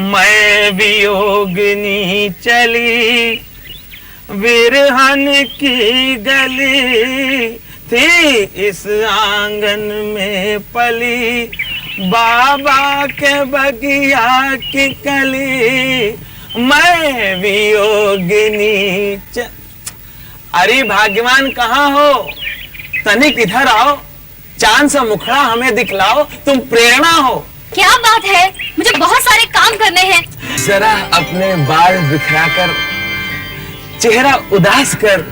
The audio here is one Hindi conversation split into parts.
मैं वियोगिनी चली विरहन की गली थी इस आंगन में पली बाबा के बगिया की कली मैं वियोगिनी अरे भाग्यवान कहाँ हो? तनिक इधर आओ, चांद सा मुखड़ा हमें दिखलाओ, तुम प्रेरणा हो। क्या बात है, मुझे बहुत सारे काम करने हैं। जरा अपने बाल बिखराकर, चेहरा उदास कर,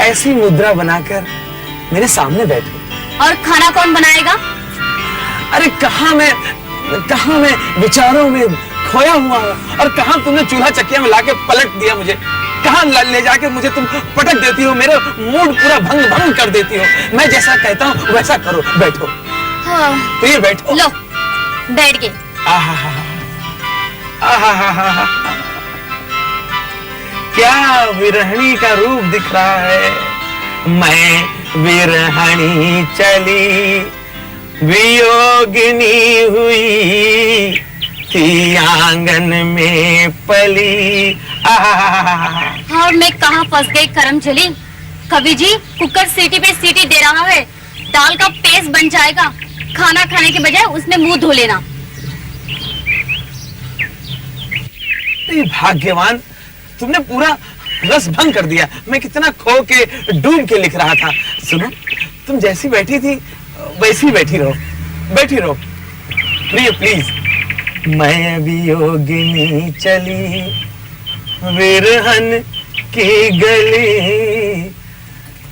ऐसी मुद्रा बनाकर मेरे सामने बैठो। और खाना कौन बनाएगा? अरे कहाँ मैं विचारों में खोया हुआ हूँ, और कहाँ तुमने चूल्हा चक्किया में लाके पलट दिया मुझे। कहाँ ले जाके मुझे तुम पटक देती हो, मेरा मूड पूरा भंग कर देती हो। मैं जैसा कहता हूँ वैसा करो, बैठो। हाँ। तो ये बैठो। लो, बैठ गए। क्या विरहणी का रूप दिख रहा है। मैं विरहणी चली वियोगिनी हुई थी आंगन में पली। और मैं कहाँ फंस गई करमचली। कवि जी कुकर सीटी पे सीटी दे रहा है, दाल का पेस्ट बन जाएगा। खाना खाने के बजाय उसमें मुंह धो लेना। भाग्यवान, तुमने पूरा रस भंग कर दिया। मैं कितना खो के डूब के लिख रहा था। सुनो, तुम जैसी बैठी थी वैसी बैठी रहो प्लीज। मैं वियोगिनी चली विरहन की गली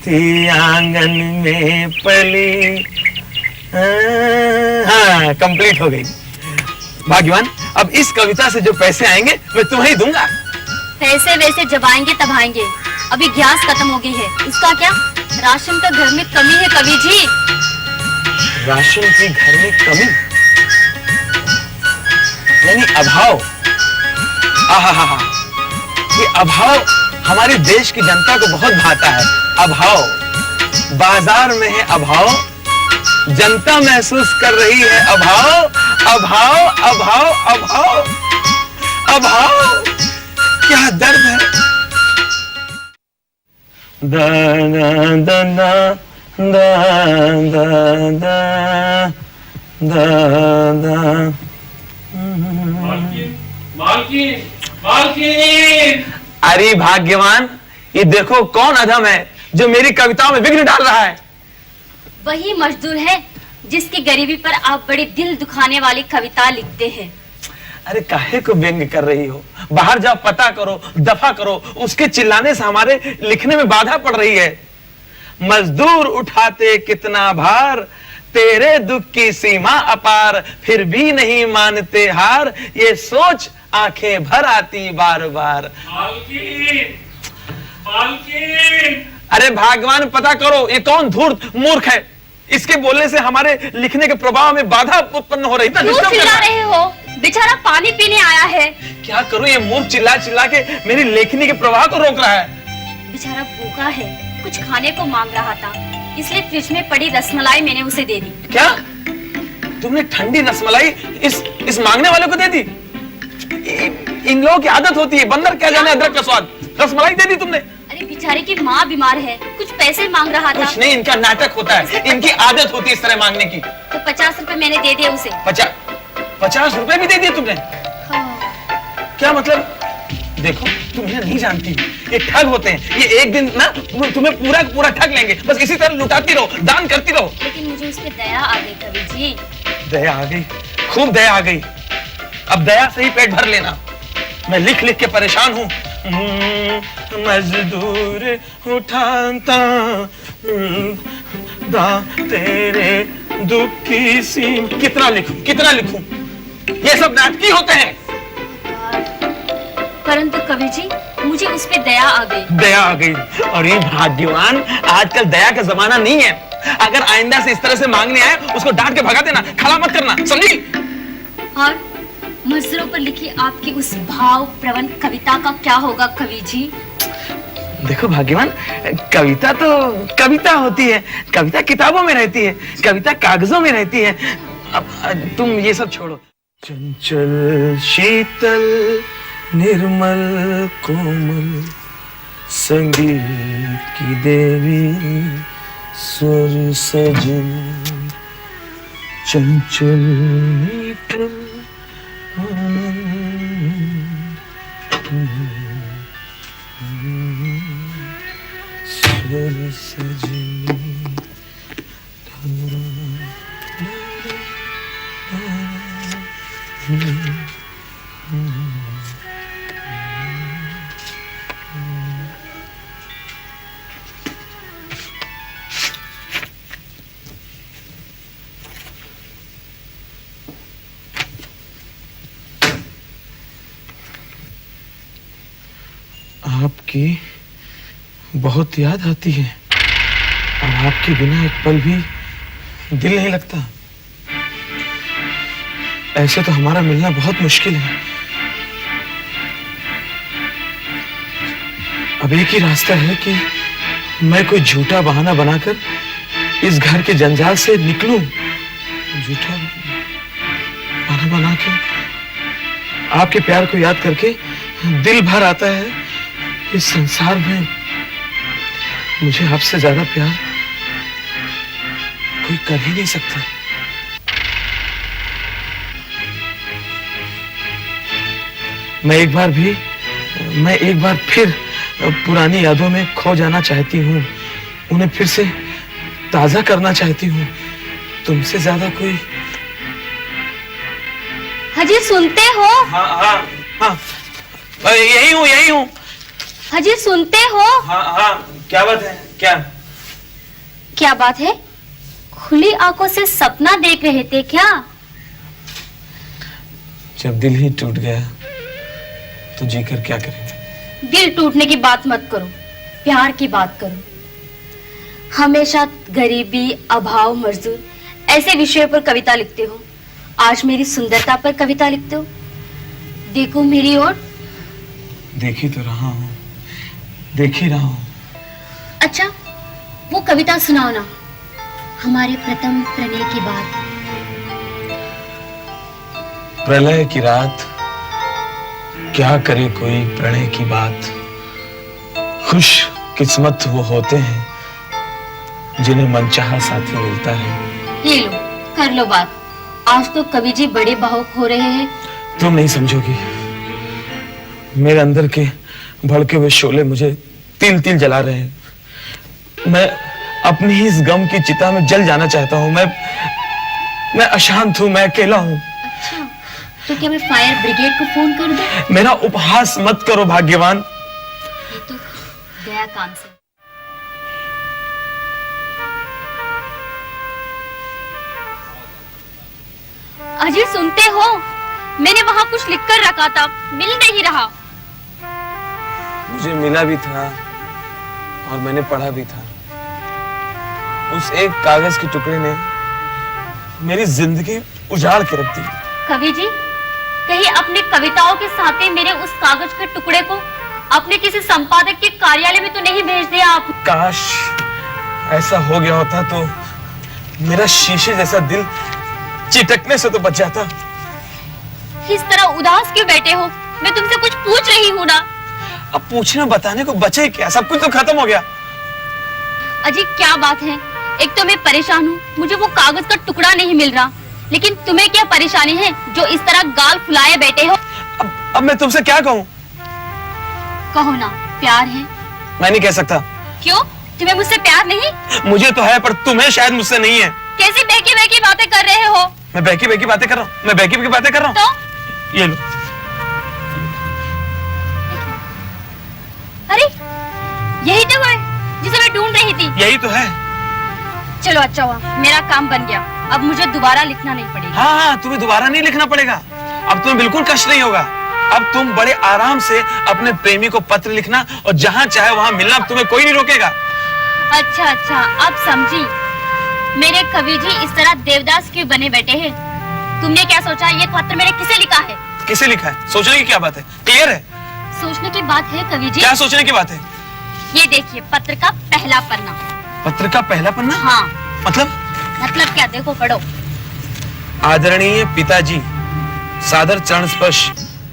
थी आंगन में पली। हाँ, कंप्लीट हो गई। भाग्यवान, अब इस कविता से जो पैसे आएंगे मैं तुम्हें ही दूंगा। पैसे वैसे जब आएंगे तब आएंगे, अभी गैस खत्म हो गई है। उसका क्या? राशन तो घर में कमी है कवि जी। राशन की घर में कमी यानी अभाव। ये अभाव हमारे देश की जनता को बहुत भाता है। अभाव बाजार में है, अभाव जनता महसूस कर रही है। अभाव क्या दर्द है। दा दा दा दा दा दा दा दा। मालकिन। अरे भाग्यवान, ये देखो कौन अधम है जो मेरी कविताओं में विघ्न डाल रहा है। वही मजदूर है जिसकी गरीबी पर आप बड़ी दिल दुखाने वाली कविता लिखते हैं। अरे काहे को व्यंग कर रही हो? बाहर जाओ, पता करो, दफा करो। उसके चिल्लाने से हमारे लिखने में बाधा पड़ रही है। मजदूर उठाते कितना भार, तेरे दुख की सीमा अपार, फिर भी नहीं मानते हार, ये सोच आंखें भर आती बार बार। मालकिन। अरे भगवान, पता करो ये कौन धूर्त मूर्ख है। इसके बोलने से हमारे लिखने के प्रभाव में बाधा उत्पन्न हो रही। क्यों चिल्ला रहे हो? बेचारा पानी पीने आया है। क्या करूं, ये मूर्ख चिल्ला चिल्ला के मेरी लेखनी के प्रवाह को रोक रहा है। बेचारा भूखा है, कुछ खाने को मांग रहा था, इसलिए फ्रिज में पड़ी रसमलाई मैंने उसे दे दी। क्या तुमने ठंडी रसमलाई इस मांगने वाले को दे दी? इन लोगों की आदत होती है, बंदर क्या जाने अदरक का स्वाद। रसमलाई दे दी तुमने? अरे बेचारे की माँ बीमार है, कुछ पैसे मांग रहा था। कुछ नहीं, इनका नाटक होता है, इनकी आदत होती है इस तरह मांगने की। तो 50 रुपए मैंने दे दिए उसे। 50 रुपए भी दे दिए तुमने? हाँ। क्या मतलब? देखो, तुम इन्हें नहीं जानती, ये ठग होते हैं। ये एक दिन ना तुम्हें पूरा ठग लेंगे। बस इसी तरह लुटाती रहो, दान करती रहो। लेकिन मुझे उस पे दया आ गई कवि जी। दया आ गई? खूब दया आ गई। अब दया से ही पेट भर लेना। मैं लिख लिख के परेशान हूँ। मजदूर उठाता दा तेरे दुख की सीम। कितना लिखूं? ये सब नाटकी होते हैं। परंतु कवि जी, मुझे उस पे दया आ गई। और ये भाग्यवान, आजकल दया का जमाना नहीं है। अगर आइंदा से इस तरह से मांगने आए, उसको डांट के भगा देना, खड़ा मत करना, समझी? और मजदूरों पर लिखी आपकी उस भाव प्रवण कविता का क्या होगा कवि जी? देखो भाग्यवान, कविता तो कविता होती है। कविता किताबों में रहती है, कविता कागजों में रहती है। अब तुम ये सब छोड़ो। चंचल शीतल निर्मल कोमल संगीत की देवी स्वर सजन चंचल शीतल स्वर सजन। आपकी बहुत याद आती है और आपके बिना एक पल भी दिल नहीं लगता। ऐसे तो हमारा मिलना बहुत मुश्किल है। अब एक ही रास्ता है कि मैं कोई झूठा बहाना बनाकर इस घर के जंजाल से निकलूं। झूठा बहाना बनाकर आपके प्यार को याद करके दिल भर आता है। इस संसार में मुझे आपसे ज्यादा प्यार कोई कर ही नहीं सकता। मैं एक बार फिर पुरानी यादों में खो जाना चाहती हूँ। उन्हें फिर से ताजा करना चाहती हूँ। तुमसे ज्यादा कोई। हाजी सुनते हो? हाँ हाँ हाँ, यही हूँ। हाजी सुनते हो? हाँ हाँ, क्या बात है? क्या बात है? खुली आंखों से सपना देख रहे थे क्या? जब दिल ही टूट गया तो जीकर क्या करेंगे? दिल टूटने की बात मत करो, प्यार की बात करो। हमेशा गरीबी, अभाव, मजदूर ऐसे विषयों पर कविता लिखते हो। आज मेरी सुंदरता पर कविता लिखते हो। देखो मेरी ओर। देख ही तो रहा हूँ, देख ही रहा हूँ। अच्छा, वो कविता सुनाओ ना, हमारे प्रथम प्रणय की बात। प्रलय की रात, क्या करे कोई प्रणय की बात। खुश किस्मत वो होते हैं जिन्हें मनचाहा साथी मिलता है। ये लो, कर लो बात। आज तो कवि जी बड़े भावुक हो रहे हैं। तुम नहीं समझोगी। मेरे अंदर के भड़के हुए शोले मुझे तिल तिल जला रहे हैं। मैं अपनी ही इस गम की चिता में जल जाना चाहता हूँ। मैं अशांत हूँ, मैं अकेला हूँ। अच्छा, तो क्या मैं फायर ब्रिगेड को फोन कर दूं? मेरा उपहास मत करो भाग्यवान। ये तो गया काम से। अजी सुनते हो? मैंने वहां कुछ लिखकर रखा था, मिल नहीं रहा। मुझे मिला भी था और मैंने पढ़ा भी था। उस एक कागज के टुकड़े ने मेरी जिंदगी उजाड़ के रख दी। कवि जी, कहीं अपनी कविताओं के साथ ही मेरे उस कागज के टुकड़े को अपने किसी संपादक के कार्यालय में तो नहीं भेज दिया आप? काश ऐसा हो गया होता तो मेरा शीशे जैसा दिल चिटकने से तो बच जाता। इस तरह उदास क्यों बैठे हो? मैं तुमसे कुछ पूछ रही हूँ ना। अब पूछने बताने को बचे क्या? सब कुछ तो खत्म हो गया। अजी क्या बात है? एक तो मैं परेशान हूँ, मुझे वो कागज का टुकड़ा नहीं मिल रहा, लेकिन तुम्हें क्या परेशानी है जो इस तरह गाल फुलाए बैठे हो? अब मैं तुमसे क्या कहूँ? कहो ना, प्यार है। मैं नहीं कह सकता। क्यों? तुम्हें मुझसे प्यार नहीं? मुझे तो है, पर तुम्हें शायद मुझसे नहीं है। कैसी बहकी बहकी बातें कर रहे हो? मैं बहकी बहकी बातें कर रहा हूँ? मैं बहकी बहकी बातें कर रहा हूँ? तो ये लो। अरे यही तो है जिसे मैं ढूंढ रही थी। यही तो है। चलो अच्छा हुआ, मेरा काम बन गया। अब मुझे दोबारा लिखना नहीं पड़ेगा। हाँ हाँ, तुम्हें दोबारा नहीं लिखना पड़ेगा। अब तुम्हें बिल्कुल कष्ट नहीं होगा। अब तुम बड़े आराम से अपने प्रेमी को पत्र लिखना और जहाँ चाहे वहाँ मिलना। अब तुम्हें कोई नहीं रोकेगा। अच्छा अच्छा, अब समझी। मेरे कवि जी इस तरह देवदास क्यों बने बैठे हैं? तुमने क्या सोचा ये पत्र मैंने किसे लिखा है? किसे लिखा है? सोचने की क्या बात है? क्लियर है? सोचने की बात है कवि जी। क्या सोचने की बात है? ये देखिए, पत्र का पहला पन्ना। पत्र का पहला पन्ना? हाँ। मतलब क्या? देखो, पढ़ो। आदरणीय पिताजी, सादर चरण स्पर्श।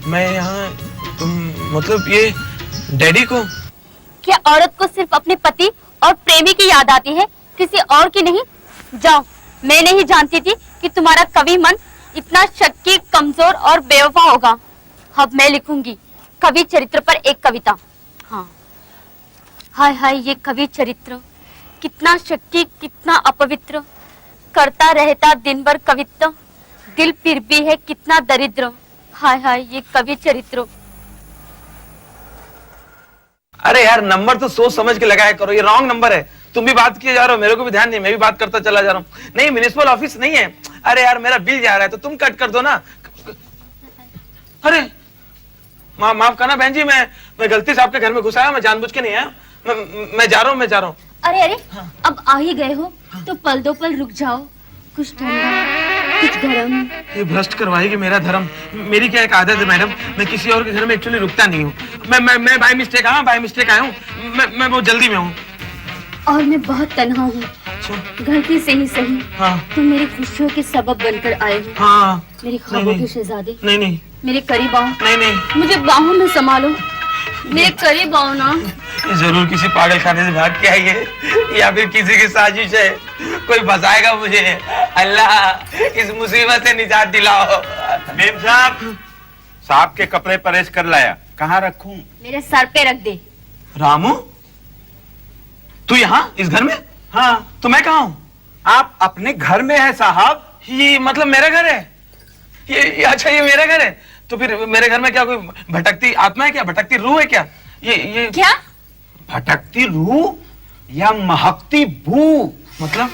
मैं यहाँ तुम मतलब ये डैडी को। क्या औरत को सिर्फ अपने पति और प्रेमी की याद आती है, किसी और की नहीं? जाओ, मैं नहीं जानती थी कि तुम्हारा कवि मन इतना शक्की, कमजोर और बेवफा होगा। अब मैं लिखूंगी कवि चरित्र पर एक कविता। हाँ, हाय हाय ये कवि चरित्र, कितना शक्की, कितना अपवित्र, करता रहता दिन भर कवित्व, दिल फिर भी है कितना दरिद्र। हाय हाय ये कवि चरित्र। अरे यार, नंबर तो सोच समझ के लगाया करो, ये रॉन्ग नंबर है। तुम भी बात किए जा रहे हो, मेरे को भी ध्यान नहीं, मैं भी बात करता चला जा रहा हूँ। नहीं, म्युनिसिपल ऑफिस नहीं है। अरे यार, मेरा बिल जा रहा है तो तुम कट कर दो ना। अरे माफ करना बहन जी, मैं गलती से आपके घर में घुस आया, मैं जानबूझ के नहीं आया। मैं जा रहा हूँ। अरे अरे, हाँ। अब आ ही गए हो तो पल दो पल रुक जाओ, कुछ ठंडा कुछ गरम। ये भ्रष्ट करवाएगी मेरा धर्म। मेरी क्या एक आदत है मैडम, मैं किसी और के घर में एक्चुअली रुकता नहीं हूँ। मैं बाय मिस्टेक आया हूँ। मैं बहुत जल्दी में हूँ और मैं बहुत तन्हा हूँ। गलती से ही सही, हाँ। तुम मेरी खुशियों के सबब बनकर आए हो। हाँ। मेरे ख्वाबों के शहजादे। नहीं, मेरे करीब आओ। नहीं, मुझे बाहों में संभालो, मेरे करीब आओ ना। जरूर किसी पागल खाने से भाग के आई है, या फिर किसी की साजिश है। कोई फंसाएगा मुझे। अल्लाह इस मुसीबत से निजात दिलाओ। मेम साहब के कपड़े परेश कर लाया, कहाँ रखूं? मेरे सर पे रख दे। रामू, तू यहाँ इस घर में? हाँ। तो मैं कहाँ हूँ? आप अपने घर में है साहब। ये मतलब मेरा घर है? ये अच्छा, ये मेरा घर है? तो फिर मेरे घर में क्या कोई भटकती आत्मा है क्या? भटकती रूह है क्या? ये क्या? भटकती रूह या महकती बू? मतलब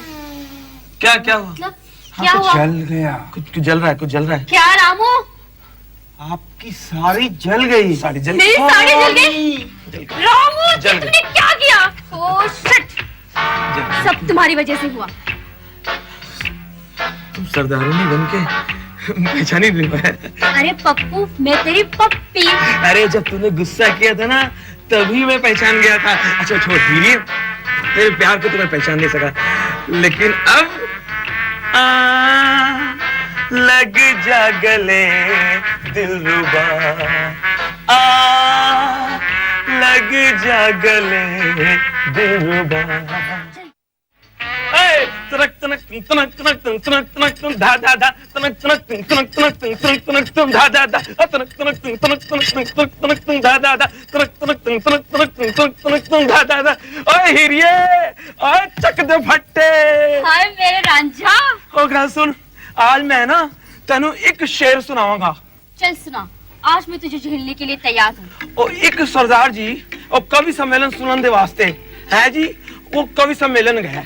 क्या हुआ? मतलब क्या हुआ? जल गया। कुछ जल रहा है। क्या रामू? आपकी साड़ी जल गई। साड़ी जल मेरी साड़ी जल गई? रामू, तुमने क्या किया? ओह शिट, सब तुम्हारी वजह से हुआ। तुम सरदारनी बन के पहचानी नहीं पाया। अरे पप्पू, मैं तेरी पप्पी। अरे जब तूने गुस्सा किया था ना, तभी मैं पहचान गया था। अच्छा छोड़ धीरे, तेरे प्यार को तो मैं पहचान नहीं सका, लेकिन अब लग जा गले दिलरुबा, लग जा गले दिलरुबा। तनक तनक तनक तनक तनक तनक तनक धा धा धा तनक तनक तनक तनक तनक तनक तनक धा धा धा तनक तनक तनक तनक तनक तनक तनक धा धा धा तनक तनक तनक तनक तनक तनक तनक धा धा धा। ओए हिरिये, ओए चक दे फट्टे। हाय मेरे रांझा। ओ गल सुन, आज मैं ना तेनू एक शेर सुनाऊंगा। चल सुना, आज मैं तुझे झेलने के लिए तैयार हूँ। ओ एक सरदार जी और कवि सम्मेलन सुनने वास्ते है जी, वो कवि सम्मेलन गए।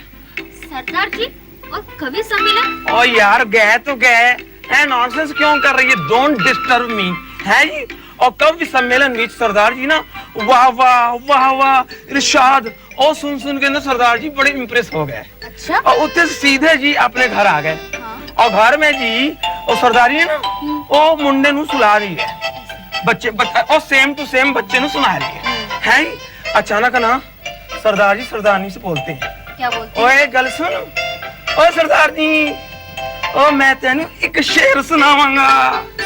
सरदार जी और कवि सम्मेलन? ओ यार गए तो गए, है नॉनसेंस क्यों कर रही है? डोंट डिस्टर्ब मी, है जी। और कवि सम्मेलन में सरदार जी ना वाह वाह वाह वाह इरशाद और सुन के ना सरदार जी बड़े इंप्रेस हो गए। अच्छा। और उत्ते सीधे जी अपने घर आ गए। हाँ। और घर में जी और सरदार जी ना वो मुंडे नु सुला रही है, बच्चे और सेम टू सेम बच्चे नु सुना रही है। अचानक ना सरदार जी सरदारनी से बोलते हैं, क्या बोलते? ओए गल सुन, ओ सरदार जी, ओ मैं तेन एक शेर सुनावांगा।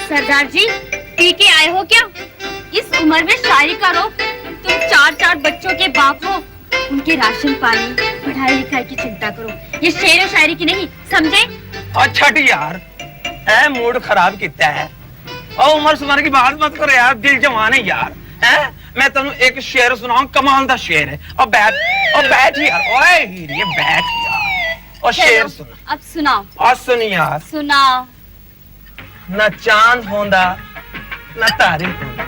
सरदार जी पी के आए हो क्या? इस उम्र में शायरी का रोक? तुम 4 बच्चों के बाप हो, उनके राशन पानी पढ़ाई लिखाई की चिंता करो। ये शेर शायरी की नहीं, समझे? अच्छा यार, ऐ मूड खराब किया है। और उम्र सुमर की बात मत करो यार, दिल जवान है यार। है मैं तेन एक शेर सुनाऊं, कमाल दा शेर है। और बैठ यार, ओए हीरिये बैठ यार और शेर सुना। अब सुनाओ। और सुन यार, सुनाओ। न चांद होंदा न तारे होंदा,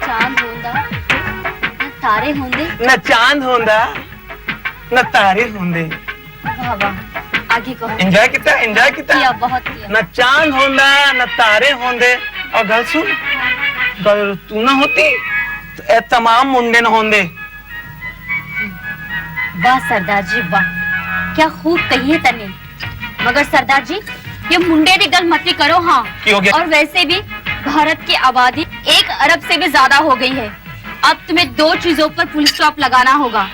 चांद होंदा न तारे होंदे। न चांद होंदा न तारे होंदे। वाह वाह, आगे कहो। एंजॉय किया किया, बहुत किया। न चांद होंदा न तारे होंदे। और गल सुन, गल तू ना होती तो ए तमाम मुंडे न होंदे। वाह सरदार जी वाह, क्या खूब कही है तने। मगर सरदार जी ये मुंडे की गल मत करो। हाँ, की हो गया? और वैसे भी भारत की आबादी 1 अरब से भी ज्यादा हो गई है। अब तुम्हें 2 चीजों पर फुल स्टॉप लगाना होगा,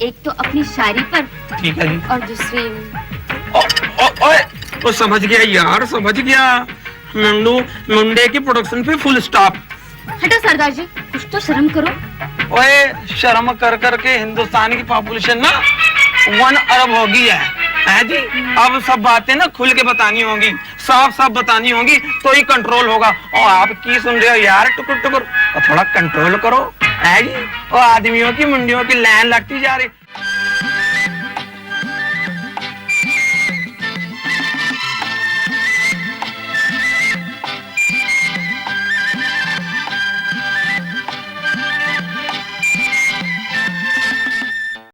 एक तो अपनी शायरी पर, ठीक है जी। और दूसरी ओ समझ गया यार, समझ गया। मुंडू मुंडे की प्रोडक्शन पे फुल स्टॉप। हटो सरदार जी, कुछ तो शर्म करो। ओए शर्म कर कर के हिंदुस्तान की पॉपुलेशन ना 1 अरब हो गई है जी। अब सब बातें ना खुल के बतानी होंगी, साफ साफ बतानी होंगी, तो ही कंट्रोल होगा। और आप की सुन रहे हो यार टुकुर टुकुर, और थोड़ा कंट्रोल करो है जी। और आदमियों की मुंडियों की लाइन लगती जा रही।